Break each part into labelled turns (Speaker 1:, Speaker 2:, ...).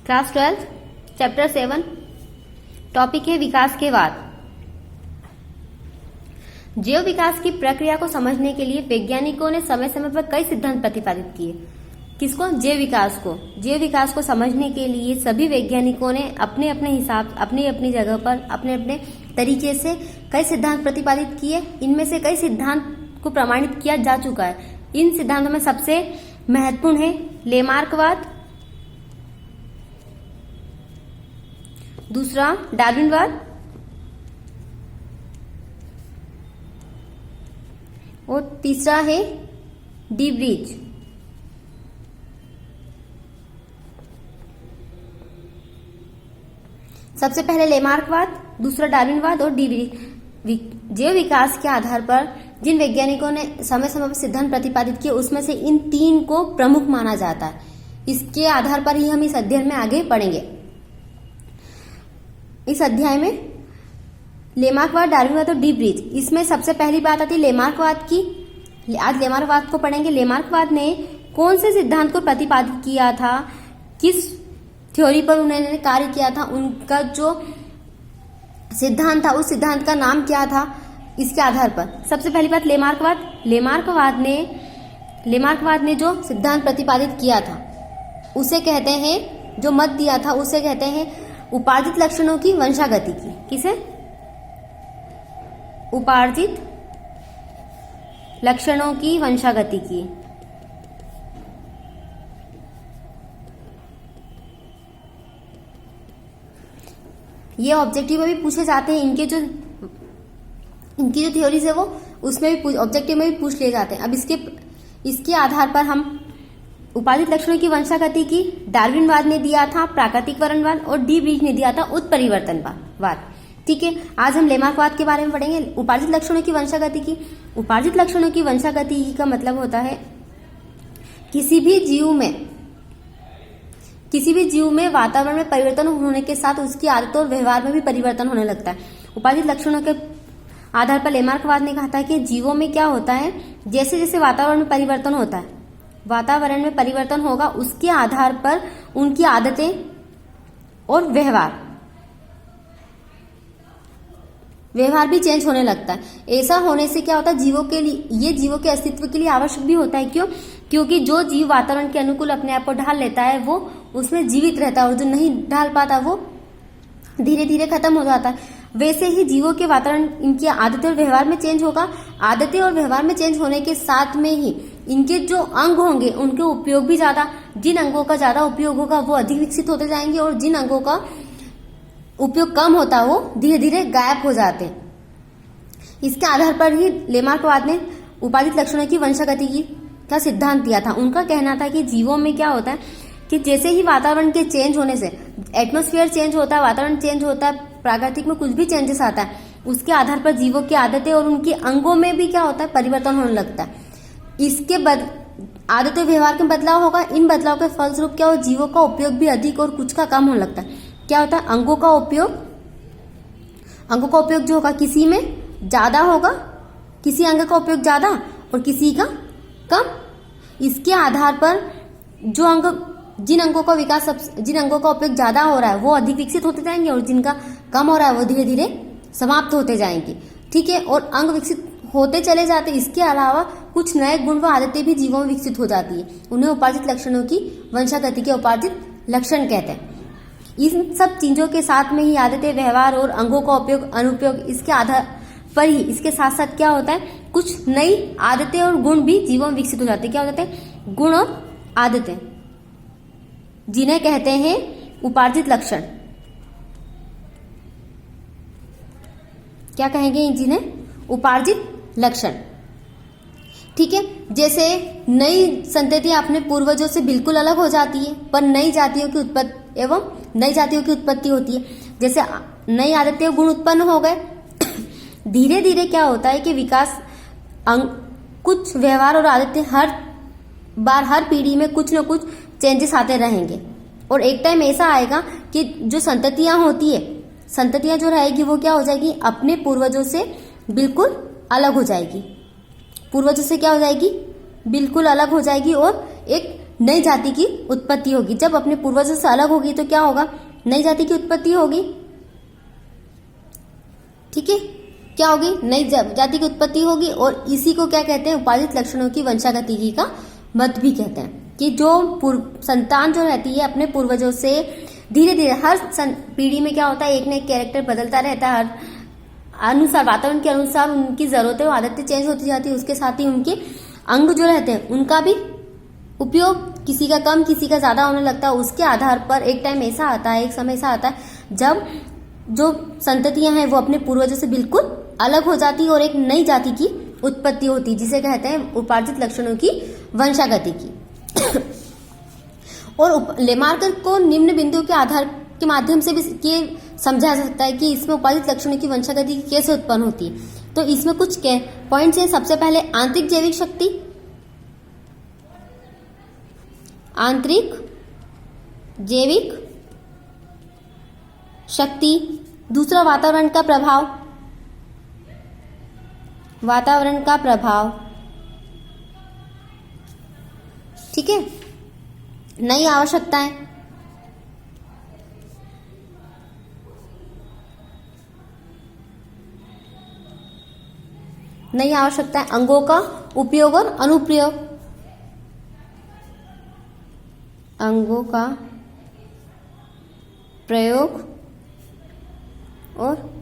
Speaker 1: Class 12 chapter 7 topic है विकास के बाद। जैव विकास की प्रक्रिया को समझने के लिए वैज्ञानिकों ने समय समय पर कई सिद्धांत प्रतिपादित किए। किसको? जैव विकास को। जैव विकास को समझने के लिए सभी वैज्ञानिकों ने अपने अपने हिसाब, अपनी अपनी जगह पर, अपने अपने तरीके से कई सिद्धांत प्रतिपादित किए। इनमें से कई सिद्धांत को प्रमाणित किया जा चुका है। इन सिद्धांतों में सबसे महत्वपूर्ण है लेमार्कवाद, दूसरा डार्विनवाद और तीसरा है डी ब्रीज। सबसे पहले लेमार्कवाद, दूसरा डार्विनवाद और डी ब्रीज। जैव विकास के आधार पर जिन वैज्ञानिकों ने समय समय पर सिद्धांत प्रतिपादित किए उसमें से इन तीन को प्रमुख माना जाता है। इसके आधार पर ही हम इस अध्ययन में आगे बढ़ेंगे। इस अध्याय में लेमार्कवाद, डार्विनवाद और डी ब्रीज, इसमें सबसे पहली बात आती है लेमार्कवाद की। आज लेमार्कवाद को पढ़ेंगे। लेमार्कवाद ने कौन से सिद्धांत को प्रतिपादित किया था, किस थ्योरी पर उन्होंने कार्य किया था, उनका जो सिद्धांत था उस सिद्धांत का नाम क्या था, इसके आधार पर। सबसे पहली बात लेमार्कवाद। लेमार्कवाद ने जो सिद्धांत प्रतिपादित किया था उसे कहते हैं, जो मत दिया था उसे कहते हैं उपार्जित लक्षणों की वंशागति की। किसे? उपार्जित लक्षणों की वंशागति की। ये ऑब्जेक्टिव में भी पूछे जाते हैं। इनकी जो थ्योरीज है वो उसमें भी ऑब्जेक्टिव में भी पूछ लिए जाते हैं। अब इसके आधार पर हम उपार्जित लक्षणों की वंशागति की डार्विनवाद ने दिया था प्राकृतिक वर्णनवाद और डी ब्रीज ने दिया था उत्परिवर्तनवाद। ठीक है, आज हम लेमार्कवाद के बारे में पढ़ेंगे। उपार्जित लक्षणों की वंशागति की। उपार्जित लक्षणों की वंशागति का मतलब होता है किसी भी जीव में वातावरण में परिवर्तन होने के साथ उसकी आदतों और व्यवहार में भी परिवर्तन होने लगता है। उपार्जित लक्षणों के आधार पर लेमार्कवाद ने कहा था कि जीवों में क्या होता है, जैसे जैसे वातावरण में परिवर्तन होता है, वातावरण में परिवर्तन होगा उसके आधार पर उनकी आदतें और व्यवहार भी चेंज होने लगता है। ऐसा होने से क्या होता है, जीवों के अस्तित्व के लिए आवश्यक भी होता है। क्यों? क्योंकि जो जीव वातावरण के अनुकूल अपने आप को ढाल लेता है वो उसमें जीवित रहता है और जो नहीं ढाल पाता वो धीरे धीरे खत्म हो जाता है। वैसे ही जीवों के वातावरण, इनकी आदतें और व्यवहार में चेंज होगा। आदतें और व्यवहार में चेंज होने के साथ में ही इनके जो अंग होंगे उनके उपयोग भी ज्यादा, जिन अंगों का ज्यादा उपयोग होगा वो अधिक विकसित होते जाएंगे और जिन अंगों का उपयोग कम होता है वो धीरे धीरे गायब हो जाते हैं। इसके आधार पर ही लेमार्कवाद ने उपार्जित लक्षणों की वंशागति का सिद्धांत दिया था। उनका कहना था कि जीवों में क्या होता है कि जैसे ही वातावरण के चेंज होने से, एटमॉस्फेयर चेंज होता है, वातावरण चेंज होता है, प्राकृतिक में कुछ भी चेंजेस आता है, उसके आधार पर जीवों की आदतें और उनके अंगों में भी क्या होता है, परिवर्तन होने लगता है। इसके आदतें व्यवहार में बदलाव होगा। इन बदलाव के फलस्वरूप क्या हो, जीवों का उपयोग भी अधिक और कुछ का कम होने लगता है। क्या होता है, अंगों का उपयोग जो होगा किसी में ज्यादा होगा, किसी अंग का उपयोग ज्यादा और किसी का कम। इसके आधार पर जिन अंगों का उपयोग ज्यादा हो रहा है वो अधिक विकसित होते जाएंगे और जिनका कम हो रहा है वो धीरे धीरे समाप्त होते जाएंगे। ठीक है, और अंग विकसित होते चले जाते। इसके अलावा कुछ नए गुण व आदतें भी जीवों में विकसित हो जाती है। उन्हें उपार्जित लक्षणों की वंशागति के उपार्जित लक्षण कहते हैं। इन सब चीजों के साथ में ही आदतें, व्यवहार और अंगों का उपयोग, अनुपयोग, इसके आधार पर ही इसके साथ साथ क्या होता है, कुछ नई आदतें और गुण भी जीवों में विकसित हो जाते हैं। क्या हो जाते हैं, गुण और आदतें, जिन्हें कहते हैं उपार्जित लक्षण। क्या कहेंगे, जिन्हें उपार्जित लक्षण। ठीक है, जैसे नई संततियां अपने पूर्वजों से बिल्कुल अलग हो जाती है पर नई जातियों की उत्पत्ति होती है। जैसे नई आदतें और गुण उत्पन्न हो गए, धीरे धीरे क्या होता है कि विकास, कुछ व्यवहार और आदतें हर पीढ़ी में कुछ न कुछ चेंजेस आते रहेंगे और एक टाइम ऐसा आएगा कि जो संततियां जो रहेगी वो क्या हो जाएगी, अपने पूर्वजों से बिल्कुल अलग हो जाएगी। पूर्वजों से क्या हो जाएगी, बिल्कुल अलग हो जाएगी और एक नई जाति की उत्पत्ति होगी। जब अपने पूर्वजों से अलग होगी तो क्या होगा, नई जाति की उत्पत्ति होगी। ठीक है, क्या होगी, नई जाति की उत्पत्ति होगी। और इसी को क्या कहते हैं, उपार्जित लक्षणों की वंशागतिकी का मत भी कहते हैं, कि जो संतान जो रहती है अपने पूर्वजों से धीरे धीरे हर पीढ़ी में क्या होता है, एक न एक कैरेक्टर बदलता रहता है, हर अनुसार वातावरण के अनुसार उनकी जरूरतें और आदतें चेंज होती जाती है। उसके साथ ही उनके अंग जो रहते हैं उनका भी उपयोग किसी का कम किसी का ज्यादा होने लगता है। उसके आधार पर एक टाइम ऐसा आता है, एक समय ऐसा आता है जब जो संततियां हैं वो अपने पूर्वजों से बिल्कुल अलग हो जाती है और एक नई जाति की उत्पत्ति होती है, जिसे कहते हैं उपार्जित लक्षणों की वंशागतिकी। और लेमार्कर को निम्न बिंदुओं के आधार के माध्यम से भी ये समझा जा सकता है कि इसमें उपार्जित लक्षणों की वंशागतिकी कैसे उत्पन्न होती है। तो इसमें कुछ पॉइंट्स हैं। सबसे पहले आंतरिक जैविक शक्ति, आंतरिक जैविक शक्ति। दूसरा वातावरण का प्रभाव, वातावरण का प्रभाव। ठीक है, नई आवश्यकताएं, नई आवश्यकताएं, अंगों का उपयोग और अनुप्रयोग, अंगों का प्रयोग और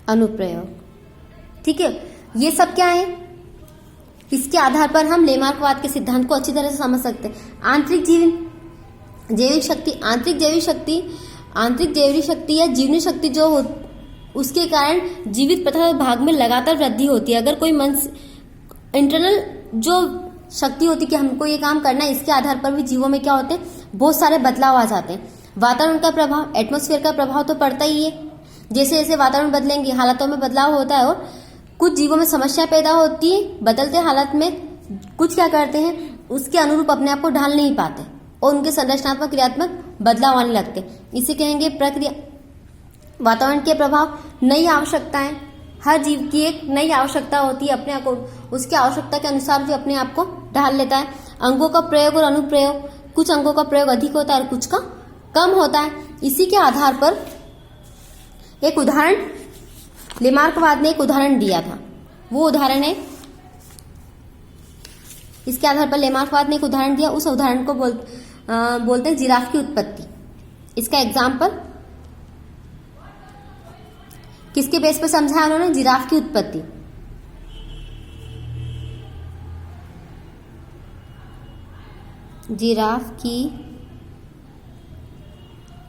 Speaker 1: अनुप्रयोग। ठीक है, ये सब क्या है, इसके आधार पर हम लेमार्कवाद के सिद्धांत को अच्छी तरह से समझ सकते हैं। आंतरिक जैविक शक्ति, आंतरिक जैविक शक्ति, आंतरिक जैविक शक्ति या जीवनी शक्ति जो हो, उसके कारण जीवित पदार्थ भाग में लगातार वृद्धि होती है। अगर कोई मन इंटरनल जो शक्ति होती है कि हमको ये काम करना है, इसके आधार पर भी जीवों में क्या होते हैं, बहुत सारे बदलाव आ जाते हैं। वातावरण का प्रभाव, एटमॉस्फेयर का प्रभाव तो पड़ता ही है। जैसे जैसे वातावरण बदलेंगे हालातों में बदलाव होता है और कुछ जीवों में समस्या पैदा होती है। बदलते हालात में कुछ क्या करते हैं, उसके अनुरूप अपने आप को ढाल नहीं पाते और उनके संरचनात्मक क्रियात्मक बदलाव आने लगते। इसे कहेंगे प्रक्रिया। वातावरण के प्रभाव, नई आवश्यकताएं, हर जीव की एक नई आवश्यकता होती है, अपने आप को उसकी आवश्यकता के अनुसार भी अपने आप को ढाल लेता है। अंगों का प्रयोग और अनुप्रयोग, कुछ अंगों का प्रयोग अधिक होता है और कुछ का कम होता है। इसी के आधार पर एक उदाहरण लेमार्कवाद ने एक उदाहरण दिया था, वो उदाहरण है, इसके आधार पर लेमार्कवाद ने एक उदाहरण दिया, उस उदाहरण को बोलते हैं जिराफ की उत्पत्ति। इसका एग्जाम्पल किसके बेस पर समझाया उन्होंने, जिराफ की उत्पत्ति। जिराफ की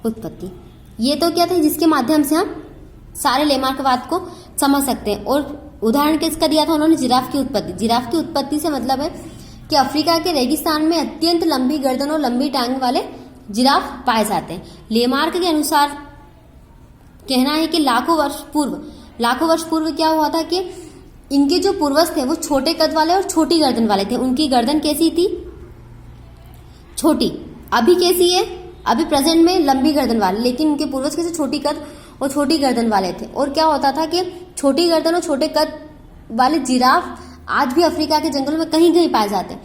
Speaker 1: उत्पत्ति, ये तो क्या था जिसके माध्यम से हम सारे लेमार्कवाद को समझ सकते हैं। और उदाहरण किसका दिया था उन्होंने, जिराफ की उत्पत्ति। जिराफ की उत्पत्ति से मतलब है कि अफ्रीका के रेगिस्तान में अत्यंत लंबी गर्दन और लंबी टांग वाले जिराफ पाए जाते हैं। लेमार्क के अनुसार कहना है कि लाखों वर्ष पूर्व क्या हुआ था कि इनके जो पूर्वज थे वो छोटे कद वाले और छोटी गर्दन वाले थे। उनकी गर्दन कैसी थी, छोटी। अभी कैसी है, अभी प्रेजेंट में लंबी गर्दन वाले, लेकिन उनके पूर्वज कैसे छोटी कद और छोटी गर्दन वाले थे। और क्या होता था कि छोटी गर्दन और छोटे कद वाले जिराफ आज भी अफ्रीका के जंगलों में कहीं कहीं पाए जाते हैं।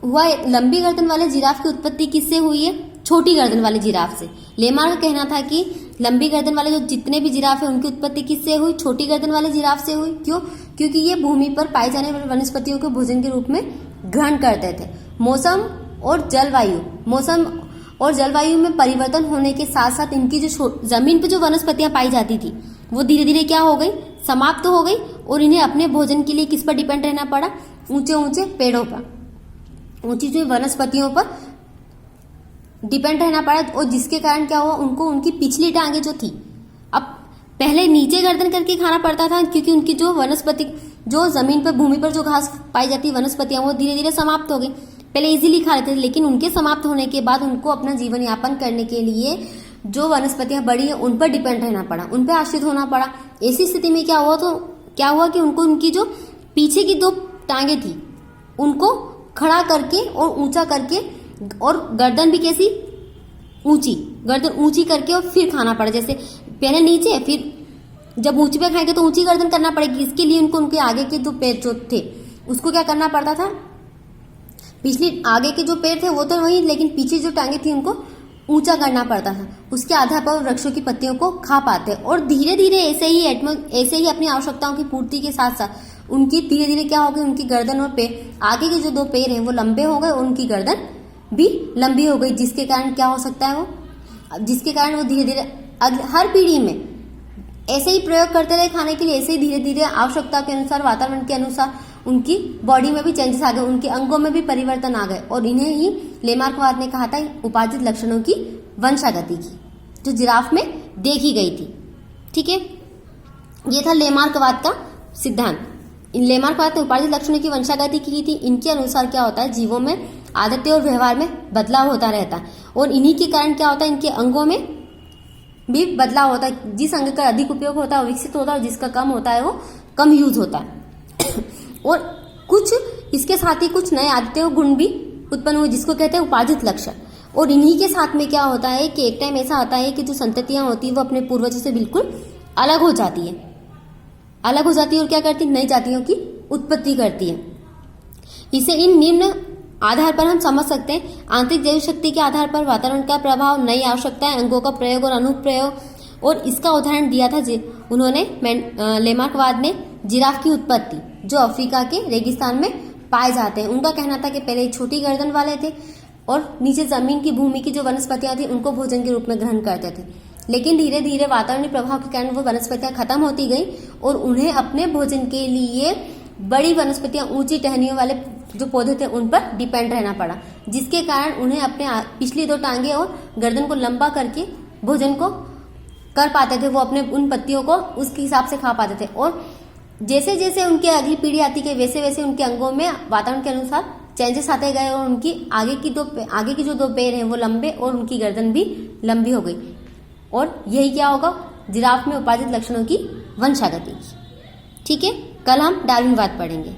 Speaker 1: हुआ लंबी गर्दन वाले जिराफ की उत्पत्ति किससे हुई है, छोटी गर्दन वाले जिराफ से। लेमार्क का कहना था कि लंबी गर्दन वाले जो जितने भी जिराफ है उनकी उत्पत्ति किससे हुई, छोटी गर्दन वाले जिराफ से हुई। क्यों, क्योंकि ये भूमि पर पाई जाने वाली वनस्पतियों के भोजन के रूप में ग्रहण करते थे। मौसम और जलवायु में परिवर्तन होने के साथ साथ इनकी जो जमीन पे जो वनस्पतियां पाई जाती थी वो धीरे धीरे क्या हो गई, समाप्त हो गई। और इन्हें अपने भोजन के लिए किस पर डिपेंड रहना पड़ा, ऊंचे ऊंचे पेड़ों पर, ऊंची ऊंची वनस्पतियों पर डिपेंड रहना पड़ा। और जिसके कारण क्या हुआ, उनको उनकी पिछली टांगे जो थी, अब पहले नीचे गर्दन करके खाना पड़ता था क्योंकि उनकी जो वनस्पति जो जमीन पर भूमि पर जो घास पाई जाती वनस्पतियां वो धीरे धीरे समाप्त हो गई। पहले इजीली खा लेते थे, लेकिन उनके समाप्त होने के बाद उनको अपना जीवन यापन करने के लिए जो वनस्पतियां बड़ी है उन पर डिपेंड रहना पड़ा, उन पर आश्रित होना पड़ा। ऐसी स्थिति में क्या हुआ कि उनको उनकी जो पीछे की 2 टांगे थी उनको खड़ा करके और ऊंचा करके, और गर्दन भी कैसी ऊंची, गर्दन ऊंची करके और फिर खाना पड़ा। जैसे पहले नीचे, फिर जब ऊंची पे खाएंगे तो ऊंची गर्दन करना पड़ेगी। इसके लिए उनको उनके आगे के 2 पैर जो थे उसको क्या करना पड़ता था, पिछली आगे के जो पैर थे वो तो वही, लेकिन पीछे जो टांगे थी उनको ऊंचा करना पड़ता था। उसके आधार पर वो वृक्षों की पत्तियों को खा पाते, और धीरे धीरे ऐसे ही अपनी आवश्यकताओं की पूर्ति के साथ साथ उनकी धीरे धीरे क्या हो गई, उनकी गर्दन और पैर, आगे के जो 2 पैर हैं वो लंबे हो गए और उनकी गर्दन भी लंबी हो गई, जिसके कारण क्या हो सकता है जिसके कारण वो धीरे धीरे हर पीढ़ी में ऐसे ही प्रयोग करते रहे खाने के लिए। ऐसे ही धीरे धीरे आवश्यकता के अनुसार, वातावरण के अनुसार उनकी बॉडी में भी चेंजेस आ गए, उनके अंगों में भी परिवर्तन आ गए, और इन्हें ही लेमार्कवाद ने कहा था उपार्जित लक्षणों की वंशागति की, जो जिराफ में देखी गई थी। ठीक है, ये था लेमार्कवाद का सिद्धांत। लेमार्कवाद ने उपार्जित लक्षणों की वंशागति की थी। इनके अनुसार क्या होता है, जीवों में आदतें और व्यवहार में बदलाव होता रहता है, और इन्हीं के कारण क्या होता है, इनके अंगों में भी बदलाव होता है। जिस अंग का अधिक उपयोग होता है वो विकसित होता है, और जिसका कम होता है वो कम यूज होता है। और कुछ इसके साथ ही कुछ नए आदतें और गुण भी उत्पन्न हुए, जिसको कहते हैं उपार्जित लक्षण। और इन्हीं के साथ में क्या होता है कि एक टाइम ऐसा आता है कि जो संततियां होती है वो अपने पूर्वजों से बिल्कुल अलग हो जाती है, और क्या करती है, नई जातियों की उत्पत्ति करती है। इसे इन निम्न आधार पर हम समझ सकते हैं। आंतरिक जैव शक्ति के आधार पर वातावरण का प्रभाव, नई आवश्यकताएं, अंगों का प्रयोग और अनुप्रयोग। और इसका उदाहरण दिया था उन्होंने लेमार्कवाद ने जिराफ की उत्पत्ति, जो अफ्रीका के रेगिस्तान में पाए जाते हैं। उनका कहना था कि पहले छोटी गर्दन वाले थे और नीचे जमीन की भूमि की जो वनस्पतियां थी उनको भोजन के रूप में ग्रहण करते थे, लेकिन धीरे धीरे वातावरणीय प्रभाव के कारण वो वनस्पतियां खत्म होती गई और उन्हें अपने भोजन के लिए बड़ी वनस्पतियां, ऊंची टहनियों वाले जो पौधे थे उन पर डिपेंड रहना पड़ा, जिसके कारण उन्हें अपने पिछली 2 टांगे और गर्दन को लंबा करके भोजन को कर पाते थे। वो अपने उन पत्तियों को उसके हिसाब से खा पाते थे, और जैसे जैसे उनके अगली पीढ़ी आती गई वैसे वैसे उनके अंगों में वातावरण के अनुसार चेंजेस आते गए, और उनकी आगे की जो 2 पैर हैं वो लंबे और उनकी गर्दन भी लंबी हो गई। और यही क्या होगा, जिराफ में उपार्जित लक्षणों की वंशागति। ठीक है, कल हम डार्विनवाद पढ़ेंगे।